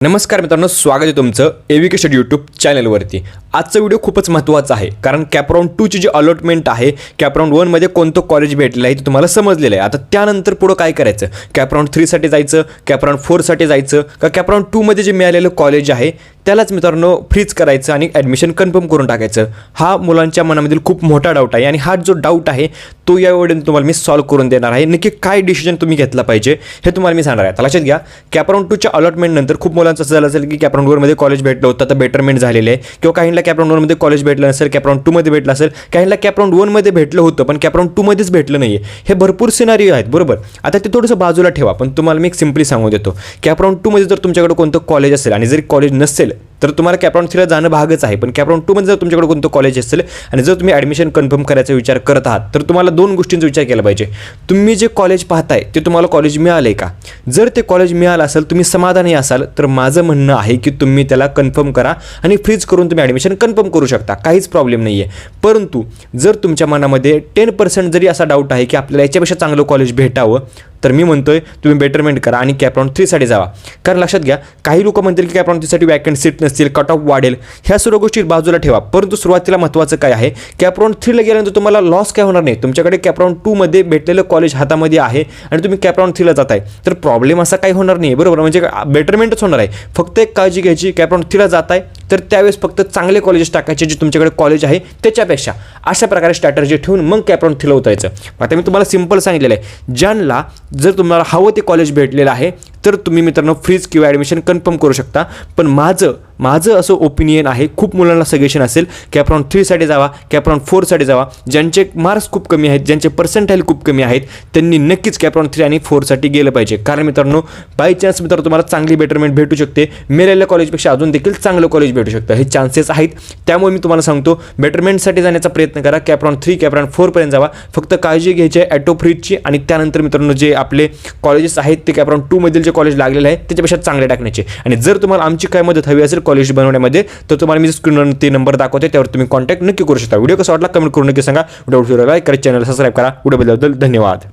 नमस्कार मित्रांनो, स्वागत आहे तुमचं एव्हीके स्टडी यूट्यूब चॅनलवरती। आजचा व्हिडिओ खूपच महत्त्वाचा आहे कारण कॅपराउंड 2 ची जी अलॉटमेंट आहे, कॅपराउंड 1 मध्ये कोणतं कॉलेज भेटलं आहे ते तुम्हाला समजलेलं आहे। आता त्यानंतर पुढे काय करायचं, कॅपराउंड 3 साठी जायचं, कॅपराउंड 4 साठी जायचं का कॅपराउंड 2 मध्ये जे मिळालेलं कॉलेज आहे त्यालाच मित्रांनो फ्रीज करायचं आणि ॲडमिशन कन्फर्म करून टाकायचं। हा मुलांच्या मनामधील खूप मोठा डाऊट आहे आणि हा जो डाऊट आहे तो या व्हिडिओमध्ये तुम्हाला मी सॉल्व्ह करून देणार आहे। नक्की काय डिसिजन तुम्ही घेतला पाहिजे हे तुम्हाला मी सांगणार आहे। आता लक्षात घ्या, कॅपराउंड 2 च्या अलॉटमेंट नंतर खूप मुलांचं असं झालं असेल की कॅपराउंड 1 मध्ये कॉलेज भेटलं होतं, आता बेटरमेंट झालेलं आहे, किंवा काहींना कॅपराउंड 1 मध्ये कॉलेज भेटलं नसेल, कॅपराउंड 2 मध्ये भेटलं असेल, काहींना कॅपराउंड 1 मध्ये भेटलं होतं पण कॅपराउंड 2 मध्येच भेटलं नाहीये। हे भरपूर सिनारिओ आहेत, बरोबर। आता ते थोडंसं बाजूला ठेवा, पण तुम्हाला मी एक सिंपली सांगू देतो, कॅपराउंड 2 मध्ये जर तुमच्याकडे कोणतं कॉलेज असेल आणि जर कॉलेज नसेल तर तुम्हाला कॅपराउंड 3 ला जाणं भागच आहे, पण कॅपराउंड 2 मध्ये जर तुमच्याकडे कोणतं कॉलेज असेल आणि जर तुम्ही ॲडमिशन कन्फर्म करायचा विचार करत आहात तर तुम्हाला दोन गोष्टींचा विचार केला पाहिजे। तुम्ही जे कॉलेज पाहताय ते तुम्हाला कॉलेज मिळाले का? जर ते कॉलेज मिळालं असेल, तुम्ही समाधानी असाल, तर माझं म्हणणं आहे की तुम्ही त्याला कन्फर्म करा आणि फ्रीज करून तुम्ही ॲडमिशन कन्फर्म करू शकता, काहीच प्रॉब्लेम नाही आहे। परंतु जर तुमच्या मनामध्ये 10% जरी असा डाऊट आहे की आपल्याला याच्यापेक्षा चांगलं कॉलेज भेटावं, तर मी म्हणतोय तुम्ही बेटरमेंट करा आणि कॅपराउंड 3 साठी जावा। कारण लक्षात घ्या, काही लोक म्हणतील की कॅपराउंड 3 साठी वॅकंट सीट नसतील, कट ऑफ वाढेल, ह्या सर्व गोष्टी बाजूला ठेवा। परंतु सुरुवातीला महत्त्वाचं काय आहे, कॅपराउंड 3 ला गेल्यानंतर तुम्हाला लॉस काय होणार नाही। तुमच्याकडे कॅपराउंड 2 मध्ये भेटलेलं कॉलेज हातामध्ये आहे आणि तुम्ही कॅपराउंड 3 ला जाताय तर प्रॉब्लेम असा काही होणार नाही, बरोबर। म्हणजे बेटरमेंटच होणार आहे। फक्त एक काळजी घ्यायची, कॅपराउंड 3 ला जाताय तर त्यावेळेस फक्त चांगले कॉलेजेस टाकायचे जे तुमच्याकडे कॉलेज आहे त्याच्यापेक्षा, अशा प्रकारे स्ट्रॅटर्जी ठेवून मग कॅपराउंड 3 ला उतरायचं। आता मी तुम्हाला सिंपल सांगितलेलं आहे, ज्यांना जर तुम्हाला हवं ते कॉलेज भेटलेलं आहे तर तुम्ही मित्रांनो फ्रीज किंवा ॲडमिशन कन्फर्म करू शकता। पण माझं असं ओपिनियन आहे, खूप मुलांना सजेशन असेल, कॅपराउंड 3 साठी जावा, कॅपराउंड 4 साठी जावा। ज्यांचे मार्क्स खूप कमी आहेत, ज्यांचे पर्सेंटाईल खूप कमी आहेत, त्यांनी नक्कीच कॅपराउंड 3 आणि 4 साठी गेलं पाहिजे। कारण मित्रांनो, बाय चान्स मित्रांनो तुम्हाला चांगली बेटरमेंट भेटू शकते, मिळालेल्या कॉलेजपेक्षा अजून देखील चांगलं कॉलेज भेटू शकतं, हे चान्सेस आहेत। त्यामुळे मी तुम्हाला सांगतो, बेटरमेंटसाठी जाण्याचा प्रयत्न करा, कॅपराउंड 3 कॅपराउंड 4 पर्यंत जावा। फक्त काळजी घ्यायची आहे ॲटो फ्रीजची, आणि त्यानंतर मित्रांनो जे आपले कॉलेजेस आहेत ते कॅपराउंड 2 मधील जे कॉलेज लागलेले आहे त्याच्यापेक्षा चांगले टाकण्याचे। आणि जर तुम्हाला आमची काय मदत हवी असेल कॉलेज बनवण्यामध्ये तर तुम्हाला मी स्क्रीनवर ते नंबर दाखवते, त्यावर तुम्ही कॉन्टॅक्ट नक्की करू शकता। व्हिडिओ कसा वाटला कमेंट करून नक्की सांगा। व्हिडिओ लाईक करा, चॅनल सबस्क्राईब करा। व्हिडिओ बद्दल धन्यवाद।